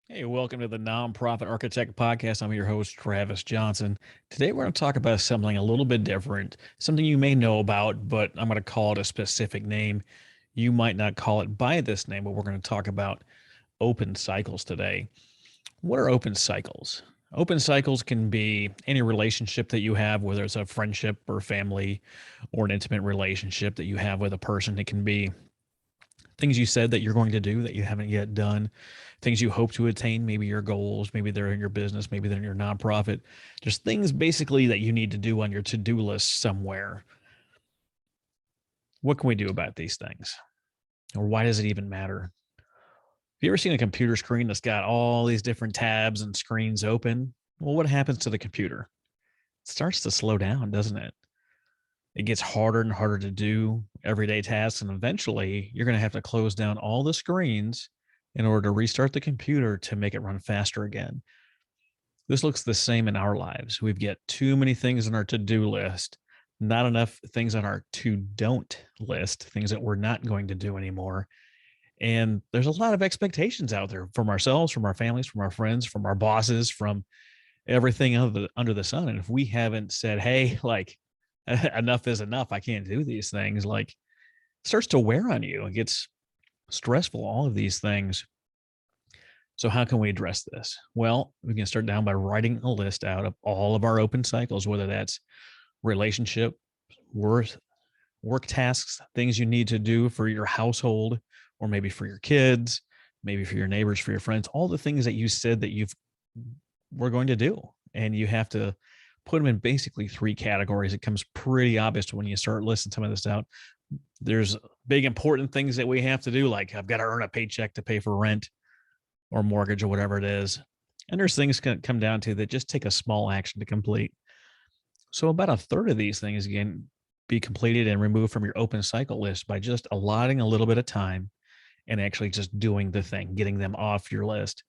Hey, welcome to the Nonprofit Architect Podcast. I'm your host, Travis Johnson. Today, we're going to talk about something a little bit different, something you may know about, but I'm going to call it a specific name. You might not call it by this name, but we're going to talk about open cycles today. What are open cycles? Open cycles can be any relationship that you have, whether it's a friendship or family or an intimate relationship that you have with a person. It can be things you said that you're going to do that you haven't yet done, things you hope to attain, maybe your goals, maybe they're in your business, maybe they're in your nonprofit, just things basically that you need to do on your to-do list somewhere. What can we do about these things? Or why does it even matter? Have you ever seen a computer screen that's got all these different tabs and screens open? Well, what happens to the computer? It starts to slow down, doesn't it? It gets harder and harder to do everyday tasks. And eventually, you're going to have to close down all the screens in order to restart the computer to make it run faster again. This looks the same in our lives. We've got too many things on our to do list, not enough things on our to don't list, things that we're not going to do anymore. And there's a lot of expectations out there from ourselves, from our families, from our friends, from our bosses, from everything under the sun. And if we haven't said, hey, like, enough is enough, I can't do these things, like, it starts to wear on you. It gets stressful, all of these things. So, how can we address this? Well, we can start down by writing a list out of all of our open cycles, whether that's relationship, work, work tasks, things you need to do for your household, or maybe for your kids, maybe for your neighbors, for your friends, all the things that you said that you've we're going to do. And you have to put them in basically three categories. It comes pretty obvious when you start listing some of this out. There's big important things that we have to do, like I've got to earn a paycheck to pay for rent or mortgage or whatever it is. And there's things that come down to that just take a small action to complete. So about a third of these things can be completed and removed from your open cycle list by just allotting a little bit of time and actually just doing the thing, getting them off your list.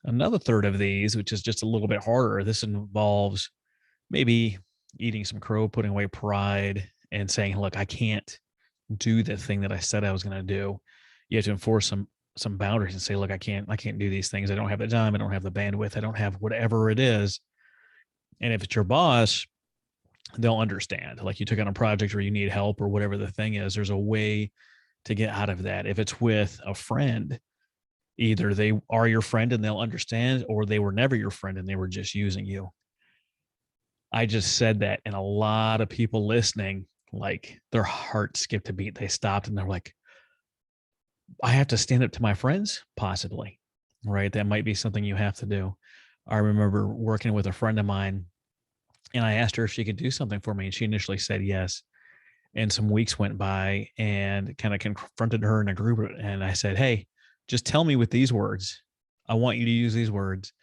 Another third of these, which is just a little bit harder, this involves maybe eating some crow, putting away pride, and saying, "Look, I can't do the thing that I said I was going to do." You have to enforce some boundaries and say, "Look, I can't do these things. I don't have the time. I don't have the bandwidth. I don't have whatever it is." And if it's your boss, they'll understand. Like you took on a project or you need help or whatever the thing is. There's a way to get out of that. If it's with a friend, either they are your friend and they'll understand, or they were never your friend and they were just using you. I just said that, and a lot of people listening, like their heart skipped a beat. They stopped and they're like, I have to stand up to my friends, possibly, right? That might be something you have to do. I remember working with a friend of mine and I asked her if she could do something for me. And she initially said yes. And some weeks went by and kind of confronted her in a group. And I said, hey, just tell me with these words. I want you to use these words.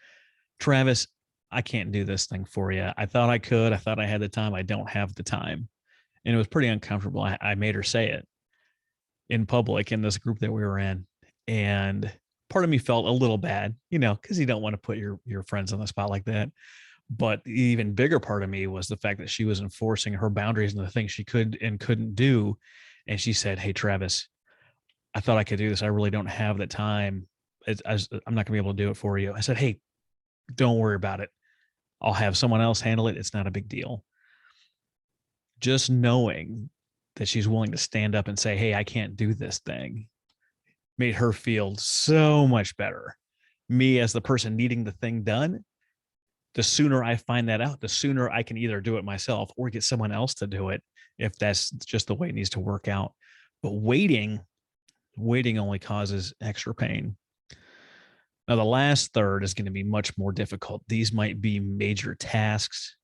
Travis, I can't do this thing for you. I thought I could. I thought I had the time. I don't have the time. And it was pretty uncomfortable. I made her say it in public in this group that we were in. And part of me felt a little bad, because you don't want to put your friends on the spot like that. But the even bigger part of me was the fact that she was enforcing her boundaries and the things she could and couldn't do. And she said, hey, Travis, I thought I could do this. I really don't have the time. I'm not going to be able to do it for you. I said, hey, don't worry about it. I'll have someone else handle it. It's not a big deal. Just knowing that she's willing to stand up and say, hey, I can't do this thing, made her feel so much better. Me as the person needing the thing done, the sooner I find that out, the sooner I can either do it myself or get someone else to do it if that's just the way it needs to work out. But waiting only causes extra pain. Now, the last third is going to be much more difficult. These might be major tasks.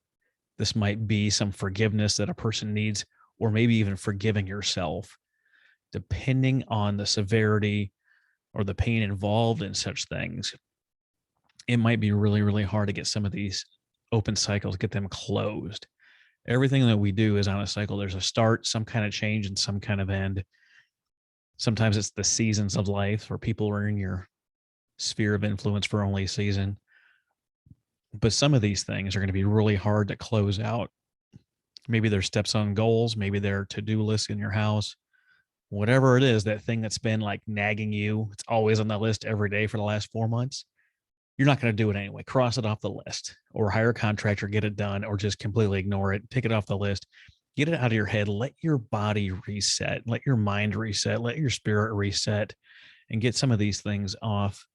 This might be some forgiveness that a person needs, or maybe even forgiving yourself, depending on the severity or the pain involved in such things. It might be really, really hard to get some of these open cycles, get them closed. Everything that we do is on a cycle. There's a start, some kind of change, and some kind of end. Sometimes it's the seasons of life where people are in your sphere of influence for only a season. But some of these things are going to be really hard to close out. Maybe they're steps on goals, maybe they're to-do lists in your house, whatever it is, that thing that's been like nagging you, it's always on the list every day for the last 4 months. You're not going to do it anyway. Cross it off the list, or hire a contractor, get it done, or just completely ignore it. Take it off the list. Get it out of your head. Let your body reset. Let your mind reset. Let your spirit reset, and get some of these things off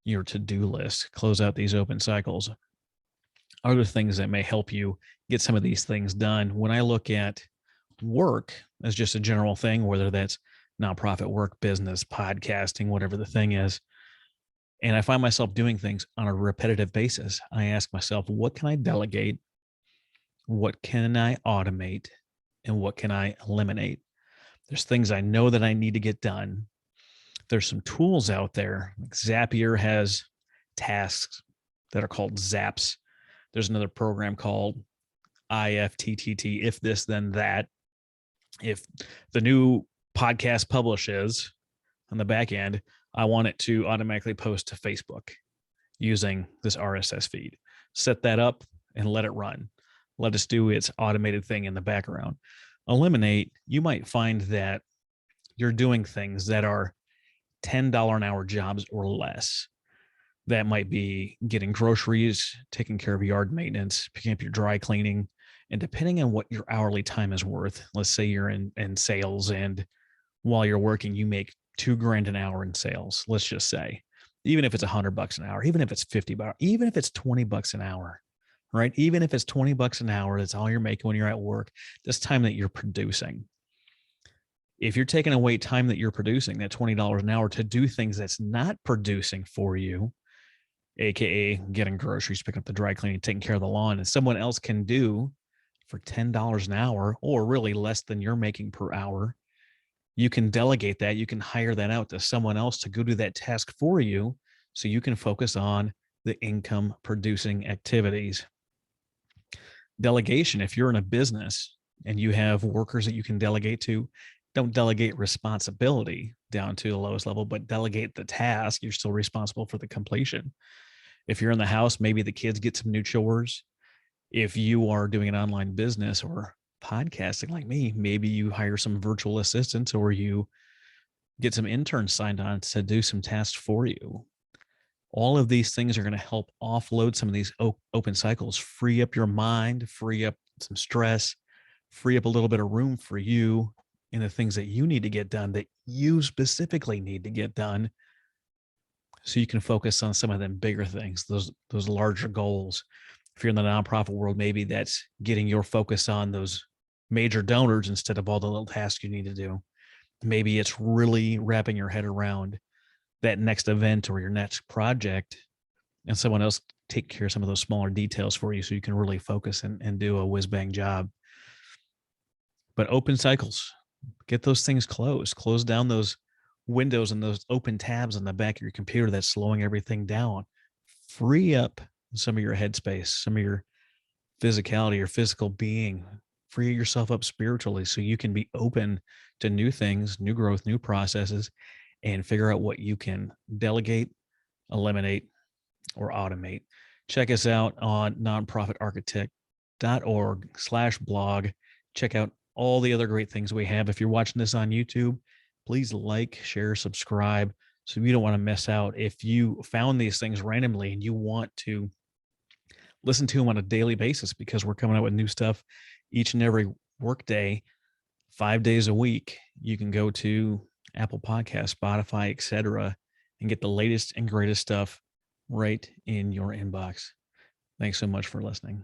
your to-do list. Close out these open cycles. Other things that may help you get some of these things done. When I look at work as just a general thing, whether that's nonprofit work, business, podcasting, whatever the thing is, and I find myself doing things on a repetitive basis, I ask myself, what can I delegate? What can I automate? And what can I eliminate? There's things I know that I need to get done. There's some tools out there. Like Zapier has tasks that are called Zaps. There's another program called IFTTT, if this, then that. If the new podcast publishes on the back end, I want it to automatically post to Facebook using this RSS feed. Set that up and let it run. Let us do its automated thing in the background. Eliminate, you might find that you're doing things that are $10 an hour jobs or less. That might be getting groceries, taking care of yard maintenance, picking up your dry cleaning. And depending on what your hourly time is worth, let's say you're in sales, and while you're working, you make $2,000 an hour in sales. Let's just say, even if it's $100 an hour, even if it's $50, even if it's $20 an hour, right? Even if it's $20 an hour, that's all you're making when you're at work. That's time that you're producing. If you're taking away time that you're producing, that $20 an hour, to do things that's not producing for you, AKA getting groceries, picking up the dry cleaning, taking care of the lawn, and someone else can do for $10 an hour, or really less than you're making per hour, you can delegate that. You can hire that out to someone else to go do that task for you, so you can focus on the income producing activities. Delegation, if you're in a business and you have workers that you can delegate to, don't delegate responsibility down to the lowest level, but delegate the task. You're still responsible for the completion. If you're in the house, maybe the kids get some new chores. If you are doing an online business or podcasting like me, maybe you hire some virtual assistants, or you get some interns signed on to do some tasks for you. All of these things are going to help offload some of these open cycles, free up your mind, free up some stress, free up a little bit of room for you in the things that you need to get done, that you specifically need to get done, so you can focus on some of them bigger things, those larger goals. If you're in the nonprofit world, maybe that's getting your focus on those major donors instead of all the little tasks you need to do. Maybe it's really wrapping your head around that next event or your next project, and someone else take care of some of those smaller details for you, so you can really focus and do a whiz bang job. But open cycles, get those things closed. Close down those windows and those open tabs on the back of your computer that's slowing everything down. Free up some of your headspace, some of your physicality, your physical being. Free yourself up spiritually, so you can be open to new things, new growth, new processes, and figure out what you can delegate, eliminate, or automate. Check us out on nonprofitarchitect.org/blog. Check out all the other great things we have. If you're watching this on YouTube, please like, share, subscribe, so you don't want to miss out. If you found these things randomly and you want to listen to them on a daily basis, because we're coming out with new stuff each and every workday, 5 days a week, you can go to Apple Podcasts, Spotify, etc., and get the latest and greatest stuff right in your inbox. Thanks so much for listening.